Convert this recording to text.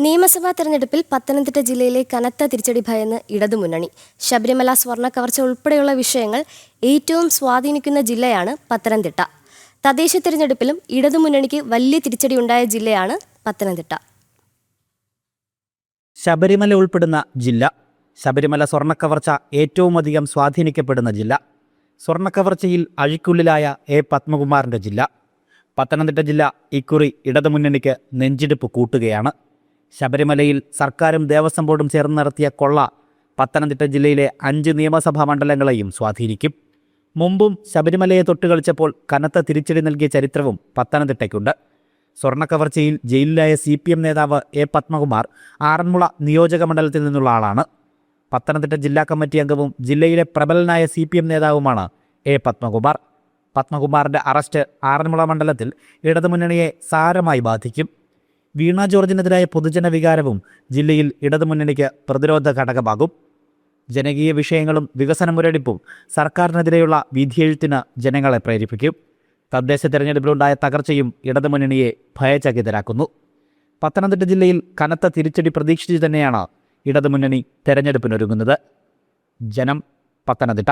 നിയമസഭാ തെരഞ്ഞെടുപ്പിൽ പത്തനംതിട്ട ജില്ലയിലെ കനത്ത തിരിച്ചടി ഭയന്ന് ഇടതുമുന്നണി. ശബരിമല സ്വർണ്ണ കവർച്ച ഉൾപ്പെടെയുള്ള വിഷയങ്ങൾ ഏറ്റവും സ്വാധീനിക്കുന്ന ജില്ലയാണ് പത്തനംതിട്ട. തദ്ദേശ തെരഞ്ഞെടുപ്പിലും ഇടതുമുന്നണിക്ക് വലിയ തിരിച്ചടിയുണ്ടായ ജില്ലയാണ് പത്തനംതിട്ട. ശബരിമല ഉൾപ്പെടുന്ന ജില്ല. ശബരിമല സ്വർണ്ണക്കവർച്ച ഏറ്റവുമധികം സ്വാധീനിക്കപ്പെടുന്ന ജില്ല. സ്വർണ്ണക്കവർച്ചയിൽ അഴിക്കുള്ളിലായ പത്മകുമാറിൻ്റെ ജില്ല. പത്തനംതിട്ട ജില്ല ഇക്കുറി ഇടതുമുന്നണിക്ക് നെഞ്ചിടിപ്പ് കൂട്ടുകയാണ്. ശബരിമലയിൽ സർക്കാരും ദേവസ്വം ബോർഡും ചേർന്ന് നടത്തിയ കൊള്ള പത്തനംതിട്ട ജില്ലയിലെ 5 നിയമസഭാ മണ്ഡലങ്ങളെയും സ്വാധീനിക്കും. മുമ്പും ശബരിമലയെ തൊട്ടുകളിച്ചപ്പോൾ കനത്ത തിരിച്ചടി നൽകിയ ചരിത്രവും പത്തനംതിട്ടയ്ക്കുണ്ട്. സ്വർണ്ണക്കവർച്ചയിൽ ജയിലിലായ CPM നേതാവ് പത്മകുമാർ ആറന്മുള നിയോജക മണ്ഡലത്തിൽ നിന്നുള്ള ആളാണ്. പത്തനംതിട്ട ജില്ലാ കമ്മിറ്റി അംഗവും ജില്ലയിലെ പ്രബലനായ CPM നേതാവുമാണ് പത്മകുമാർ. പത്മകുമാറിൻ്റെ അറസ്റ്റ് ആറന്മുള മണ്ഡലത്തിൽ ഇടതുമുന്നണിയെ സാരമായി ബാധിക്കും. വീണ ജോർജിനെതിരായ പൊതുജന വികാരവും ജില്ലയിൽ ഇടതുമുന്നണിക്ക് പ്രതിരോധ ഘടകമാകും. ജനകീയ വിഷയങ്ങളും വികസന മുരടിപ്പും സർക്കാരിനെതിരെയുള്ള വിധിയെഴുത്തിന് ജനങ്ങളെ പ്രേരിപ്പിക്കും. തദ്ദേശ തെരഞ്ഞെടുപ്പിലുണ്ടായ തകർച്ചയും ഇടതുമുന്നണിയെ ഭയചകിതരാക്കുന്നു. പത്തനംതിട്ട ജില്ലയിൽ കനത്ത തിരിച്ചടി പ്രതീക്ഷിച്ചു തന്നെയാണ് ഇടതുമുന്നണി തെരഞ്ഞെടുപ്പിനൊരുങ്ങുന്നത്. ജനം, പത്തനംതിട്ട.